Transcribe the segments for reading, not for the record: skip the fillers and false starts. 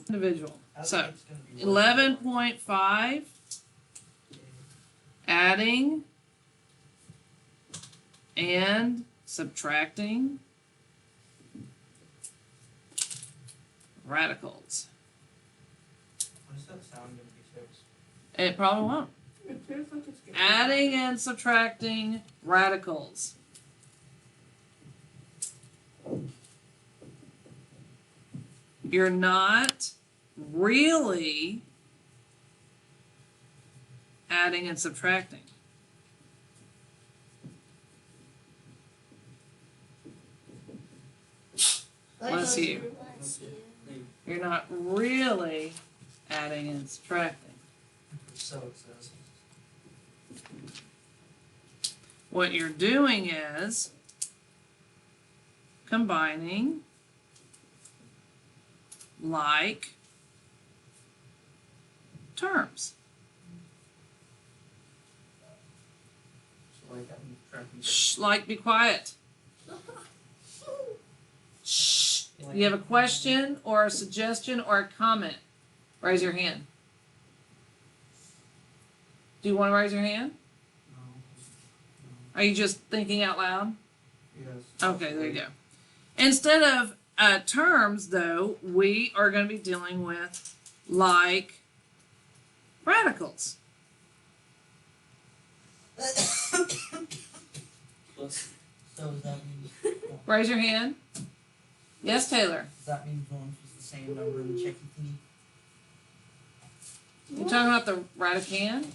individual. So 11.5, adding and subtracting radicals. What is that sound going to be fixed? It probably won't. Adding and subtracting radicals. You're not really adding and subtracting. Bless you. You're not really adding and subtracting. So it says. What you're doing is combining like terms. So like I'm tracking. Shh, like, be quiet. Shh. If you have a question or a suggestion or a comment, raise your hand. Do you want to raise your hand? No. Are you just thinking out loud? Yes. Okay, there you go. Instead of terms, though, we are going to be dealing with like radicals. So does that mean? Raise your hand. Yes, Taylor. Does that mean going with the same number in the checking thingy? You talking about the Radican?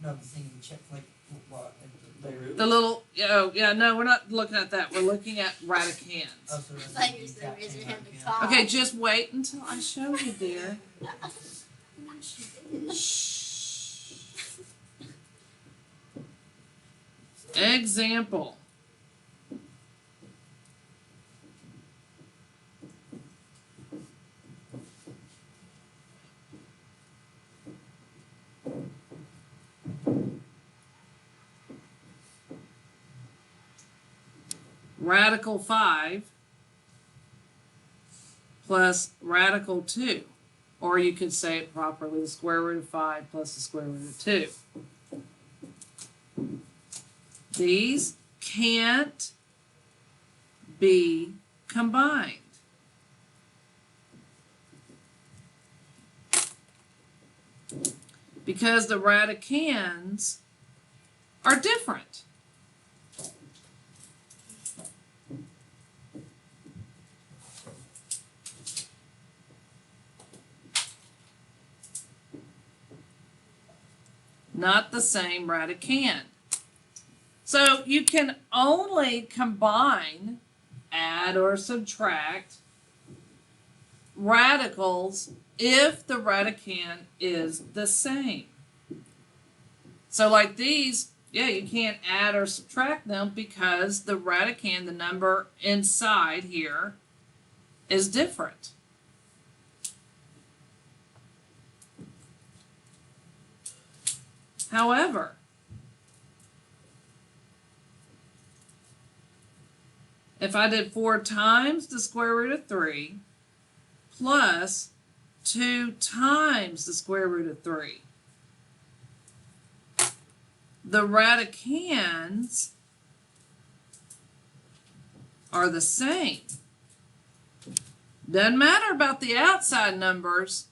No, the thing in the check, like what? Like the root. The little, oh yeah, no, we're not looking at that. We're looking at Radicans. Oh, so that's Like the you're saying, exact raise your same hand thing. to talk. Okay, just wait until I show you, dear. Example. Radical 5 plus radical 2. Or you could say it properly, the square root of 5 plus the square root of 2. These can't be combined. Because the radicands are different. Not the same radican. So you can only combine, add or subtract radicals if the radican is the same. So like these, yeah, you can't add or subtract them because the radican, the number inside here, is different. However, if I did 4 times the square root of 3 plus 2 times the square root of 3, the radicands are the same. Doesn't matter about the outside numbers.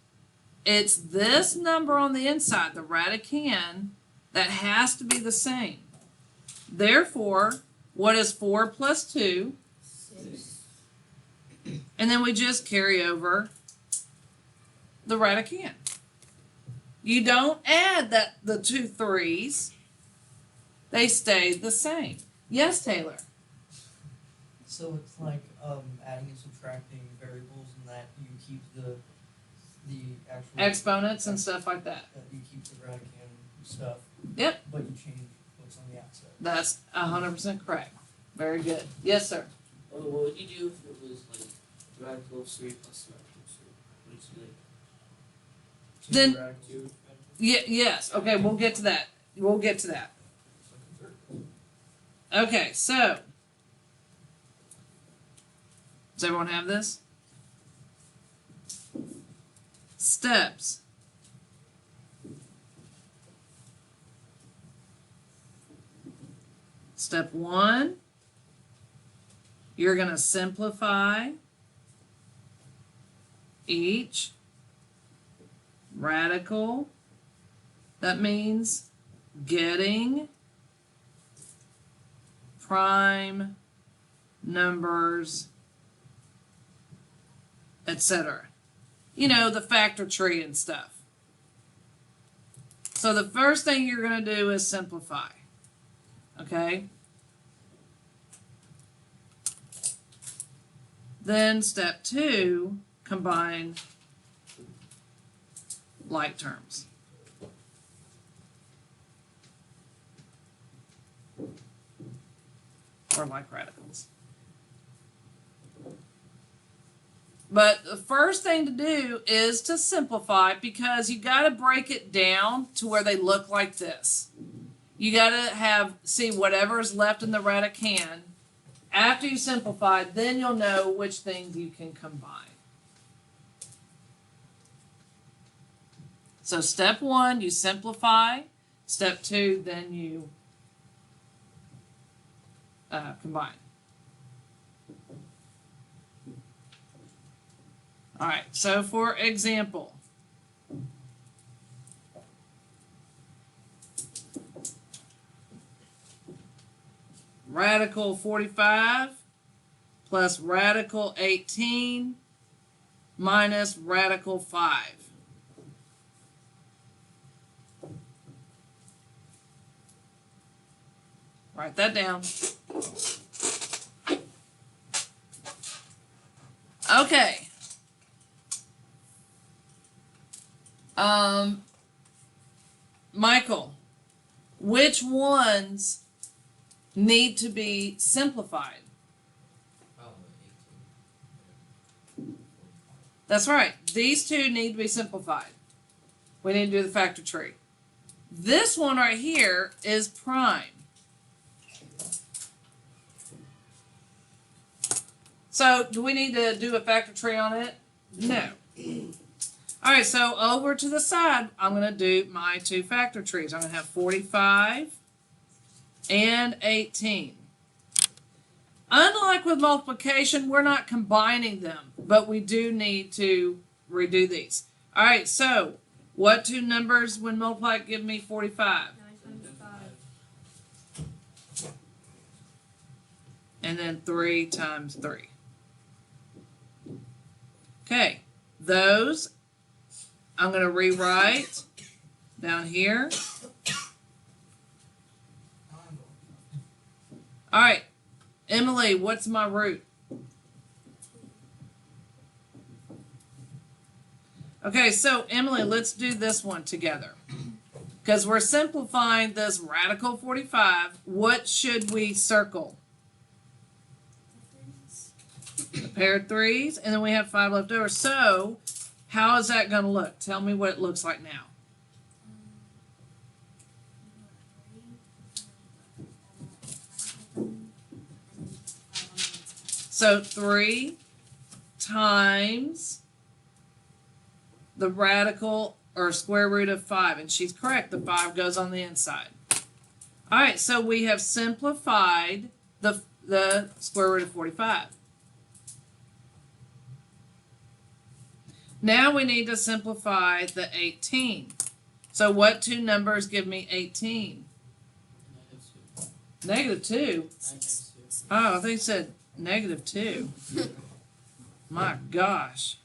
It's this number on the inside, the radican, that has to be the same. Therefore, what is 4 plus 2? 6. And then we just carry over the radican. You don't add the 2 3s. They stay the same. Yes, Taylor? So it's like adding and subtracting variables, and that you keep the actual Exponents and stuff like that. You keep the radican stuff. Yep. But you change what's on the outside. That's 100% correct. Very good. Yes, sir. Oh, what would you do if it was like radical of 3 plus radical of 3? Would you like Then- 2? Yes. Okay, we'll get to that. We'll get to that. Okay, so does everyone have this? steps. Step 1, you're going to simplify each radical. That means getting prime numbers, etc. You know, the factor tree and stuff. So the first thing you're going to do is simplify. Okay? Then step 2, combine like terms. Or like radicals. But the first thing to do is to simplify, because you got to break it down to where they look like this. You got to see whatever is left in the Radican. After you simplify, then you'll know which things you can combine. So step 1, you simplify. Step 2, then you combine. All right, so for example, radical 45 plus radical 18 minus radical 5. Write that down. Okay. Michael, which ones need to be simplified? That's right. These two need to be simplified. We need to do the factor tree. This one right here is prime. So, do we need to do a factor tree on it? No. Alright, so over to the side, I'm going to do my two factor trees. I'm going to have 45 and 18. Unlike with multiplication, we're not combining them, but we do need to redo these. Alright, so what two numbers when multiplied give me 45? 9 times 5. And then 3 times 3. Okay, those I'm going to rewrite down here. All right, Emily, what's my root? Okay, so Emily, let's do this one together. Because we're simplifying this radical 45, what should we circle? A pair of 3s, and then we have 5 left over. So, how is that going to look? Tell me what it looks like now. So 3 times the radical or square root of 5, and she's correct, the 5 goes on the inside. All right, so we have simplified the square root of 45. Now we need to simplify the 18. So what two numbers give me 18? Negative 2. Oh, I think you said negative 2. My gosh.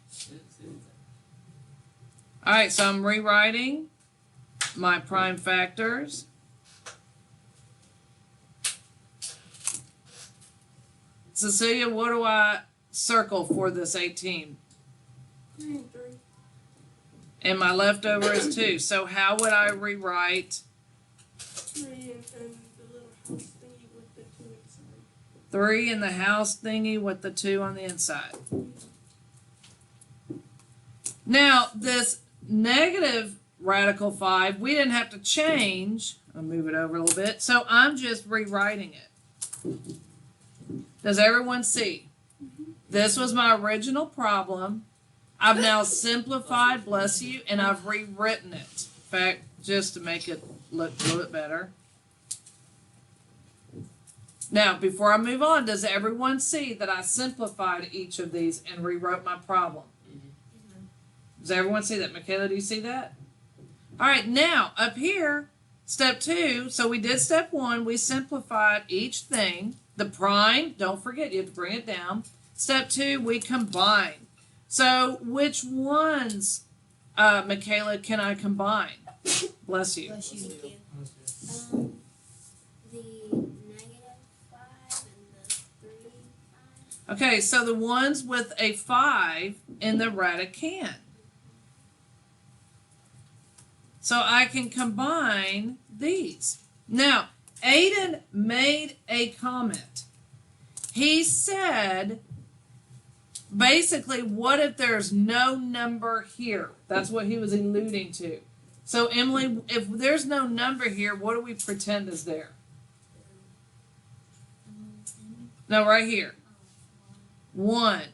All right, so I'm rewriting my prime factors. Cecilia, what do I circle for this 18? 3 and 3. And my leftover is 2. So how would I rewrite 3 and the little house thingy with the 2 inside. 3 in the house thingy with the 2 on the inside? Now, this negative radical 5, we didn't have to change. I'll move it over a little bit. So I'm just rewriting it. Does everyone see? This was my original problem. I've now simplified, bless you, and I've rewritten it. In fact, just to make it look a little bit better. Now, before I move on, does everyone see that I simplified each of these and rewrote my problem? Does everyone see that? Michaela, do you see that? All right, now up here, step 2. So we did step 1. We simplified each thing. The prime, don't forget, you have to bring it down. Step 2, we combine. So which ones, Michaela, can I combine? Bless you. Bless you. Let's do it. The -5 and the 3, 5. Okay, so the ones with a 5 in the radicand. So I can combine these. Now, Aiden made a comment. He said, basically, what if there's no number here? That's what he was alluding to. So, Emily, if there's no number here, what do we pretend is there? No, right here. 1.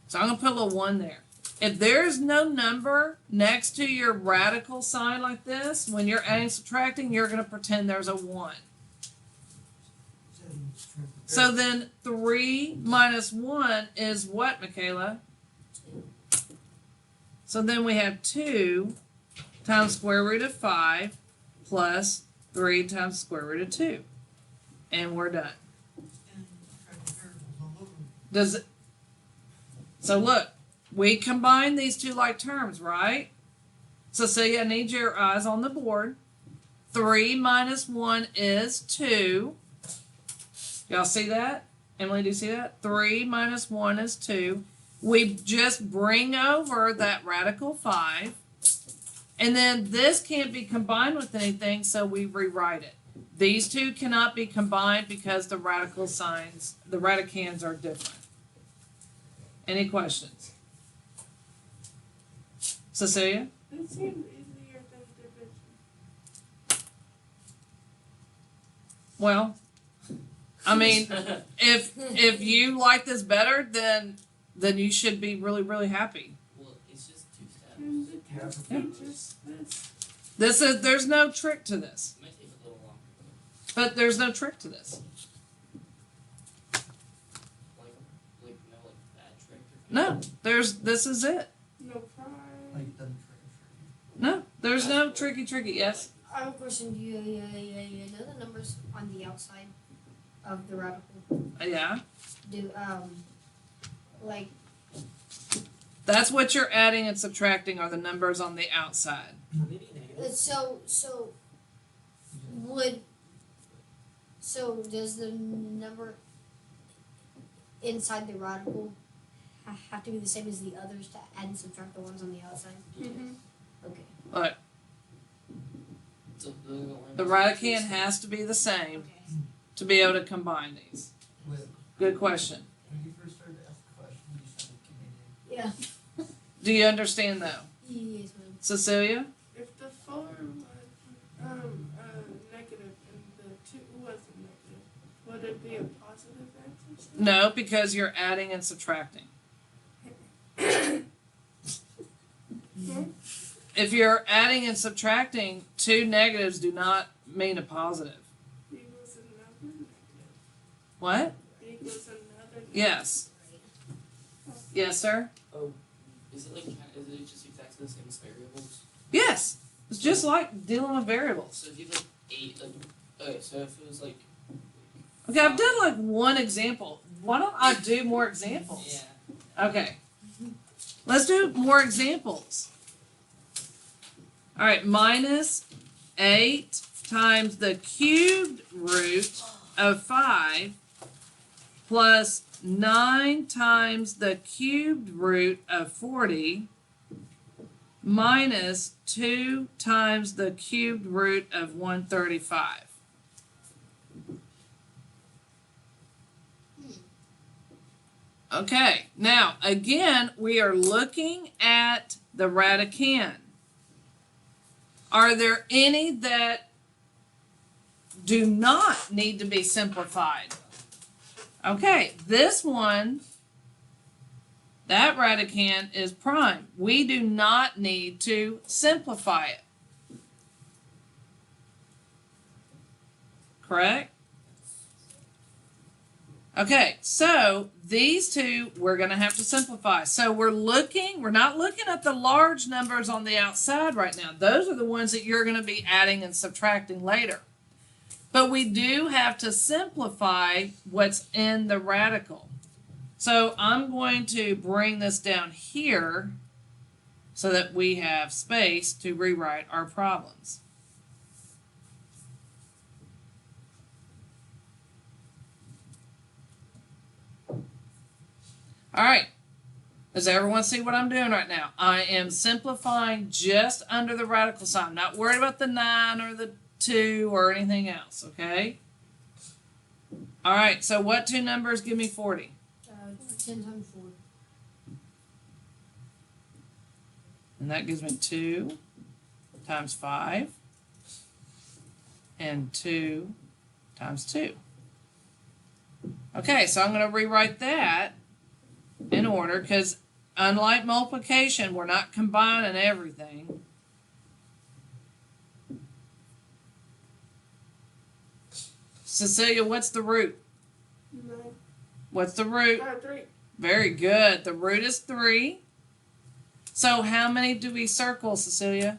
So I'm going to put a little 1 there. If there's no number next to your radical sign like this, when you're adding subtracting, you're going to pretend there's a 1. So then 3 minus 1 is what, Michaela? 2. So then we have 2 times square root of 5 plus 3 times square root of 2. And we're done. Does it? So look, we combine these two like terms, right? So Celia, I need your eyes on the board. 3 minus 1 is 2. Y'all see that? Emily, do you see that? 3 minus 1 is 2. We just bring over that radical 5. And then this can't be combined with anything, so we rewrite it. These two cannot be combined because the radical signs, the radicands are different. Any questions? Cecilia? It seems easier than division. Well, I mean, if you like this better, then you should be really, really happy. Well, it's just 2 steps. And it Yeah. has to be just this. There's no trick to this. It might take a little longer. But there's no trick to this. Like no bad trick or No, this is it. No pride. Like done No, there's no tricky, yes. I have a question. Do you know the numbers on the outside of the radical? Yeah. Do like That's what you're adding and subtracting are the numbers on the outside. maybe negative. so does the number inside the radical have to be the same as the others to add and subtract the ones on the outside? Mm-hmm. Okay. Look, So the radicand has to be the same Okay. to be able to combine these. With, Good question. when you first started to ask the question, you sounded Canadian. Yeah. Do you understand though? Yes, ma'am. Cecilia? If the 4 was negative and the 2 wasn't negative, would it be a positive answer? still? No, because you're adding and subtracting. If you're adding and subtracting, 2 negatives do not mean a positive. Equals another negative. What? Equals another negative. Yes. Yes, sir? Oh, is it just exactly the same as variables? Yes. It's just like dealing with variables. So if you have 8, okay, so if it was Okay, I've done like one example. Why don't I do more examples? yeah. Okay. Let's do more examples. All right, minus 8 times the cubed root of 5 plus 9 times the cubed root of 40 minus 2 times the cubed root of 135. Okay, now again, we are looking at the radicand. Are there any that do not need to be simplified? Okay, this one That radicand is prime. We do not need to simplify it. Correct? Okay, so these two we're going to have to simplify. So we're not looking at the large numbers on the outside right now. Those are the ones that you're going to be adding and subtracting later. But we do have to simplify what's in the radical. So I'm going to bring this down here so that we have space to rewrite our problems. All right. Does everyone see what I'm doing right now? I am simplifying just under the radical sign. I'm not worried about the 9 or the 2 or anything else, okay? All right, so what two numbers give me 40? 10 times 4. And that gives me 2 times 5 and 2 times 2. Okay, so I'm going to rewrite that in order because unlike multiplication, we're not combining everything. Cecilia, what's the root? 9. What's the root? 3. Very good. The root is 3. So how many do we circle, Cecilia?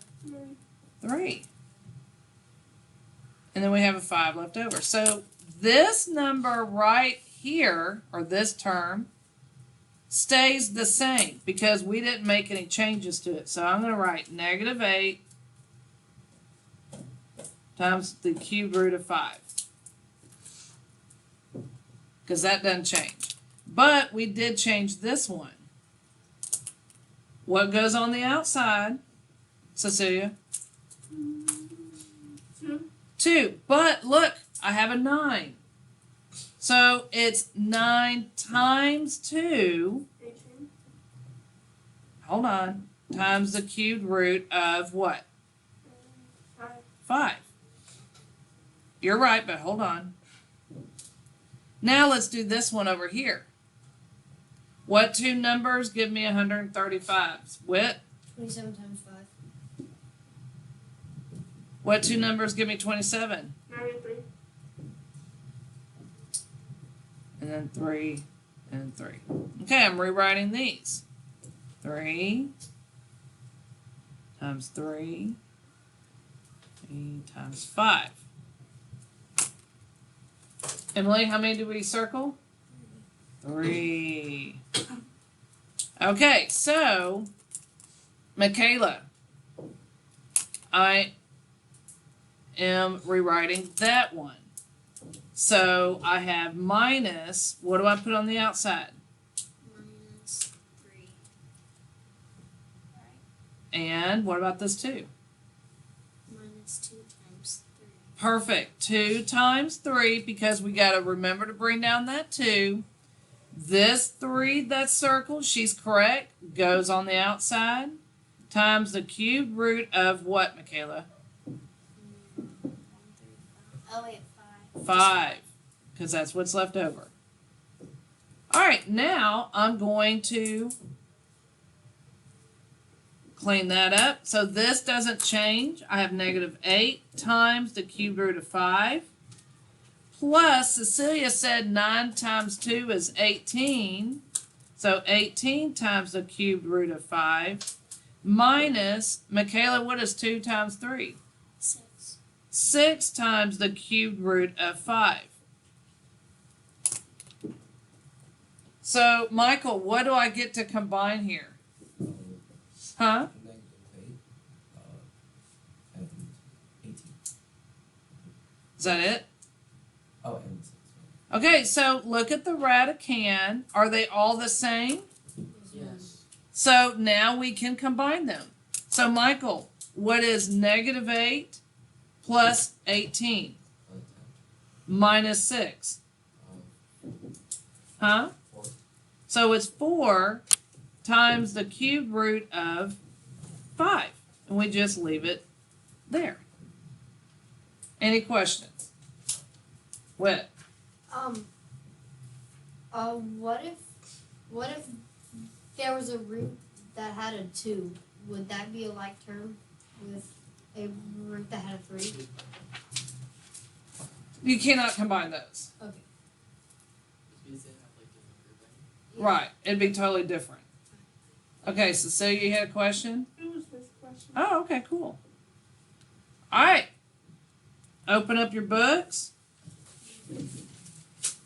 3. And then we have a 5 left over. So this number right here, or this term, stays the same because we didn't make any changes to it. So I'm going to write negative 8 times the cubed root of 5. Because that doesn't change. But we did change this one. What goes on the outside, Cecilia? 2. 2. But look, I have a 9. So it's 9 times 2. 18. Hold on. Times the cubed root of what? 5. 5. You're right, but hold on. Now let's do this one over here. What two numbers give me 135? Whit? 27 times 5. What two numbers give me 27? 93. And then 3 and 3. Okay, I'm rewriting these. 3 times 3 times 5. Emily, how many do we circle? 3. Okay, so, Michaela, I am rewriting that one. So I have minus, what do I put on the outside? Minus 3. Right? And what about this 2? Minus 2 times 3. Perfect. 2 times 3, because we got to remember to bring down that 2. This 3 that's circled, she's correct, goes on the outside, times the cubed root of what, Michaela? 135. Oh, wait, 5. 5, because that's what's left over. All right, now I'm going to clean that up. So this doesn't change. I have negative 8 times the cubed root of 5. Plus, Cecilia said 9 times 2 is 18. So 18 times the cubed root of 5. Minus, Michaela, what is 2 times 3? 6. 6 times the cubed root of 5. So, Michael, what do I get to combine here? Huh? Negative 8 and 18. Is that it? Oh, and 6. Okay, so look at the radicand. Are they all the same? Yes. So now we can combine them. So, Michael, what is negative 8 plus 18 minus 6? Huh? 4. So it's 4 times the cubed root of 5. And we just leave it there. Any questions? What? What if there was a root that had a 2, would that be a like term with a root that had a 3? You cannot combine those. Okay. Because they have like different grouping. Yeah. Right. It'd be totally different. Okay, so Celia, you had a question? It was this question. Oh, okay, cool. All right. Open up your books.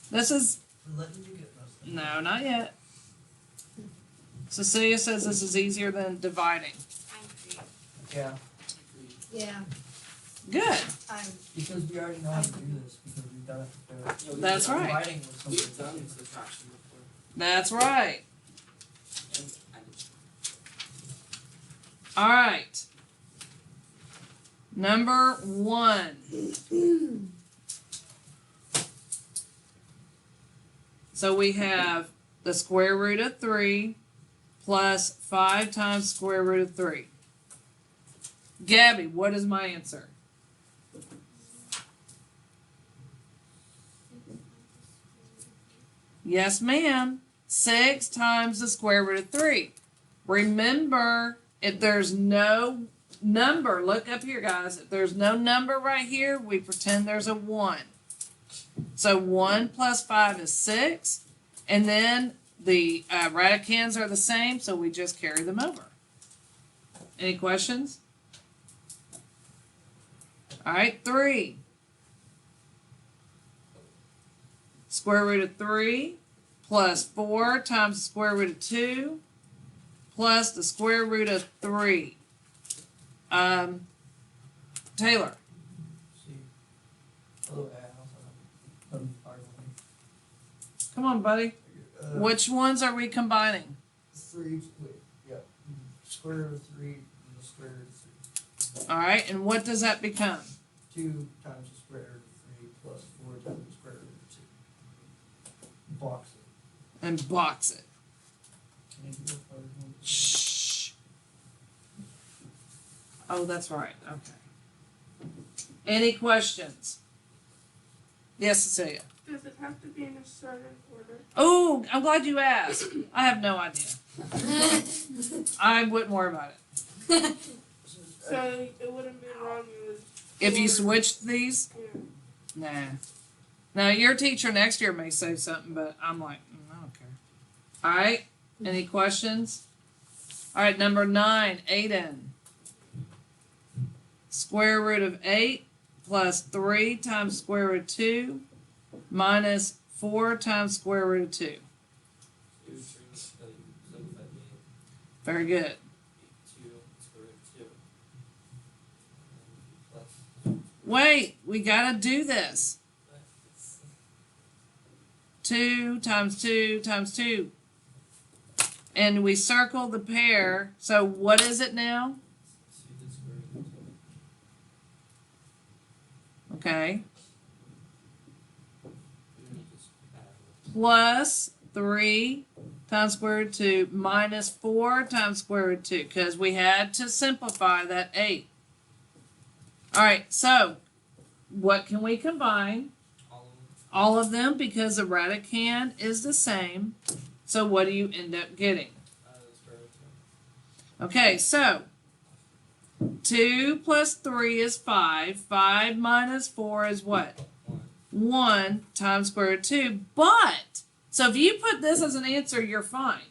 This is, We're letting you get most of it. no, not yet. Cecilia says this is easier than dividing. Yeah, Yeah. Good. I'm because we already know how to do this, because we've done it before. Yeah, we've That's done- right. Dividing was something We've done different. subtraction before. That's right. And addition. All right. Number 1. So we have the square root of 3 plus 5 times square root of 3. Gabby, what is my answer? Yes, ma'am. 6 times the square root of 3. Remember, if there's no number, look up here, guys. If there's no number right here, we pretend there's a 1. So 1 plus 5 is 6. And then the radicans are the same, so we just carry them over. Any questions? All right, 3. Square root of 3 plus 4 times the square root of 2 plus the square root of 3. Taylor. See. Oh, yeah, also. Come on, buddy. Which ones are we combining? 3, wait, yeah. Square root of 3 and the square root of 3. All right, and what does that become? 2 times the square root of 3 plus 4 times the square root of 2. Box it. And box it. Can you do it for me? Shh. Oh, that's right. Okay. Any questions? Yes, Cecilia. Does it have to be in a certain order? Oh, I'm glad you asked. I have no idea. I wouldn't worry about it. So it wouldn't be wrong If you switched these, yeah. nah. Now, your teacher next year may say something, but I'm like, I don't care. All right. Any questions? All right, number 9, Aiden. Square root of 8 plus 3 times square root of 2 minus 4 times square root of 2. 2 simplify the Very good. 2 square root of 2. Plus. Wait, we gotta do this. 2 times 2 times 2. And we circle the pair. So what is it now? 2 the square root of 2. Okay. We need to add. Plus 3 times square root of 2 minus 4 times square root of 2. Because we had to simplify that 8. Alright, so what can we combine? All of them. All of them, because the radicand is the same. So what do you end up getting? The square root of 2. Okay, so 2 plus 3 is 5. 5 minus 4 is what? 1. 1 times square root of 2. But, so if you put this as an answer, you're fine.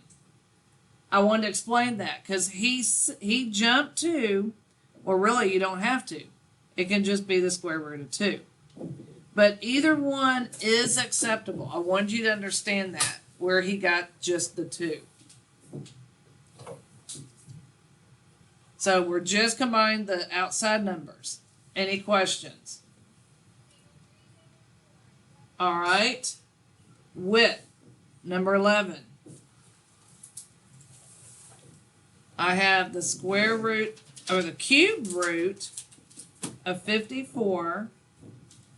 I wanted to explain that because he jumped to, or really you don't have to. It can just be the square root of 2. But either one is acceptable. I wanted you to understand that, where he got just the 2. So we're just combining the outside numbers. Any questions? All right. Width, number 11. I have the square root, or the cube root of 54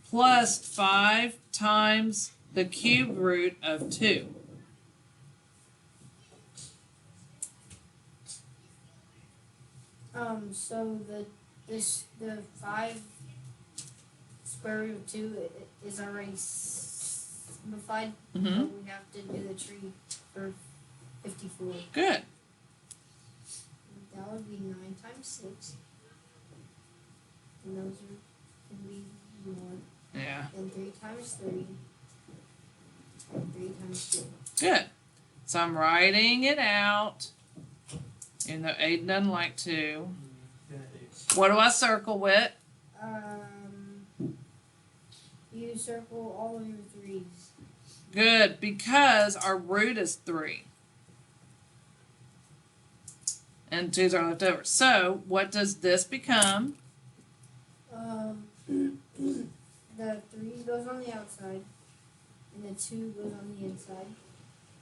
plus 5 times the cube root of 2. So the 5 square root of 2 is already simplified. Mm-hmm. So we have to do the tree for 54. Good. That would be 9 times 6. And those are can be more. Yeah. And 3 times 3. And 3 times 2. Good. So I'm writing it out. Even though Aiden doesn't like to. Yeah, What do I circle with? You circle all of your 3s. Good, because our root is 3. And 2's are left over. So what does this become? The 3 goes on the outside, and the 2 goes on the inside,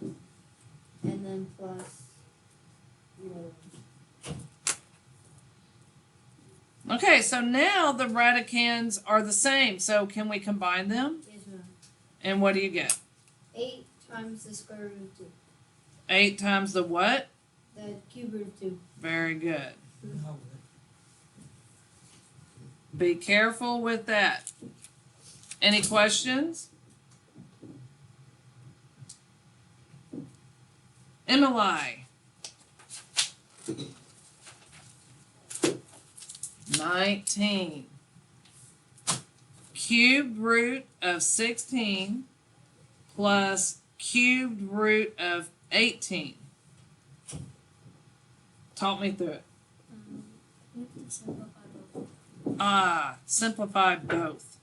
and then plus your. Okay, so now the radicans are the same. So can we combine them? Yes, ma'am. And what do you get? 8 times the square root of 2. 8 times the what? The cube root of 2. Very good. How would Be careful with that. Any questions? Emily. 19. Cubed root of 16 plus cubed root of 18. Talk me through it. You can simplify both. Simplify both.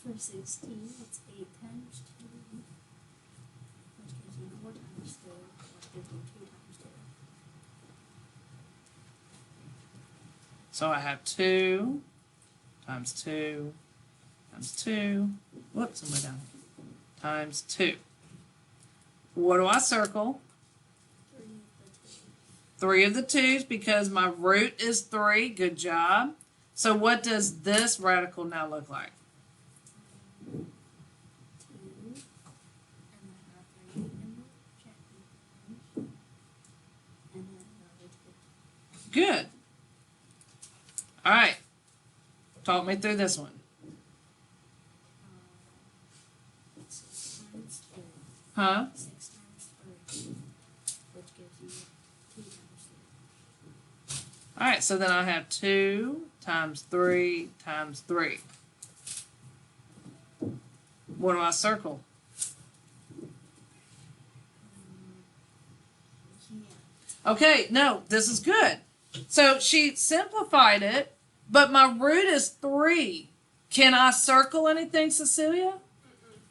For 16, it's 8 times 2, which gives you 4 times 2, which gives you 2 times 2. So I have 2 times 2 times 2. Whoops, I'm way down. Times 2. What do I circle? 3 of the 2s because my root is 3. Good job. So what does this radical now look like? 2, and then I have 3 in the checking and then another 2. Good. All right. Talk me through this one. 6 times 2. Huh? 6 times 3, which gives you 2 times 3. All right, so then I have 2 times 3 times 3. What do I circle? Yeah. Okay, no, this is good. So she simplified it, but my root is 3. Can I circle anything, Cecilia?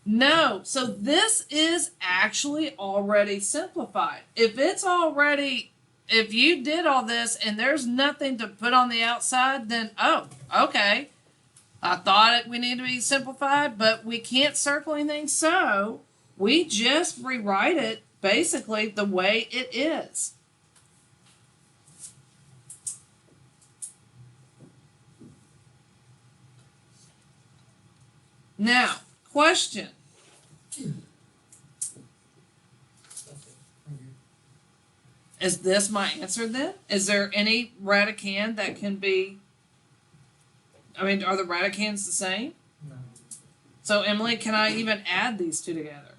No. So this is actually already simplified. If you did all this and there's nothing to put on the outside, then, oh, okay. I thought we need to be simplified, but we can't circle anything, so we just rewrite it basically the way it is. Now, question. Is this my answer then? Is there any radicand that can be, are the radicans the same? No. So Emily, can I even add these two together?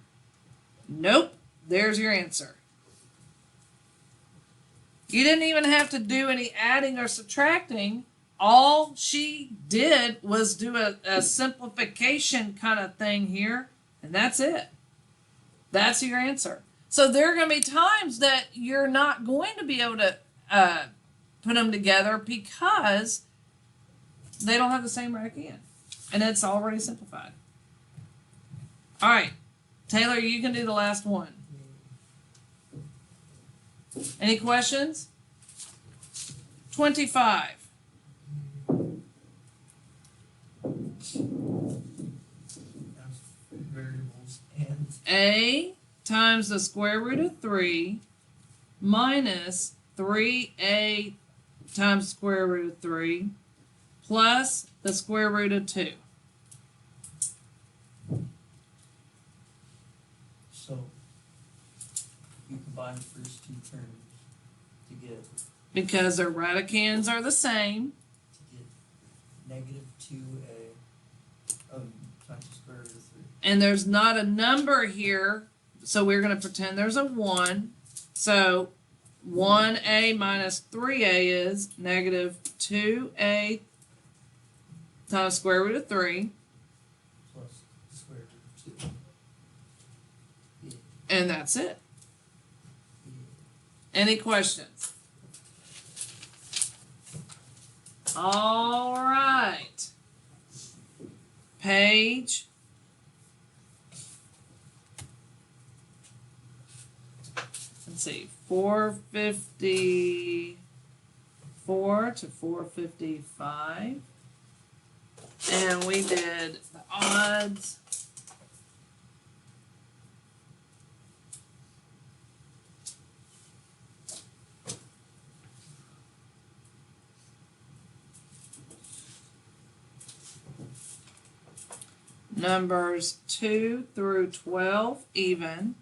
Nope. There's your answer. You didn't even have to do any adding or subtracting. All she did was do a simplification kind of thing here, and that's it. That's your answer. So there are going to be times that you're not going to be able to put them together because they don't have the same radicand, and it's already simplified. All right, Taylor, you can do the last one. Any questions? 25. That's variables and A times the square root of 3 minus 3a times square root of 3 plus the square root of 2. so you combine the first two terms to get Because their radicands are the same. negative 2a times the square root of 3. And there's not a number here, so we're going to pretend there's a 1. So 1a minus 3a is negative 2a times square root of 3. Plus the square root of 2. And that's it. Yeah. Any questions? All right. Page. Let's see, 454 to 455. And we did the odds. Numbers 2 through 12 even.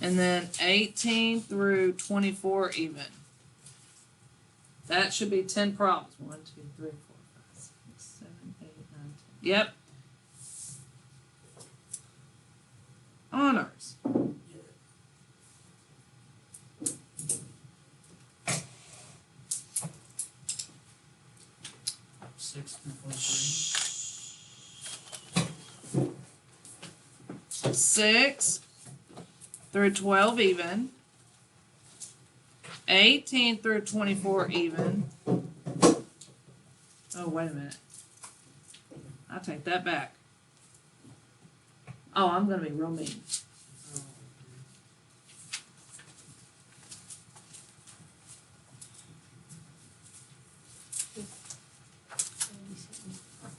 And then 18 through 24 even. That should be 10 problems. 1, 2, 3, 4, 5, 6, 7, 8, 9, 10. Yep. Honors. Six through 23. 6 through 12 even. 18 through 24 even. Oh, wait a minute. I'll take that back. Oh, I'm going to be real mean. Oh,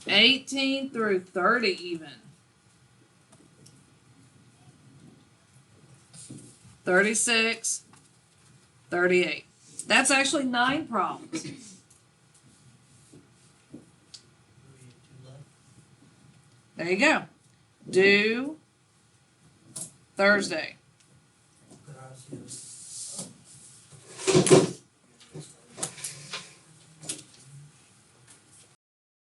18 through 30 even. 36, 38. That's actually 9 problems. We have 2 left. There you go. Due Thursday. Gracias.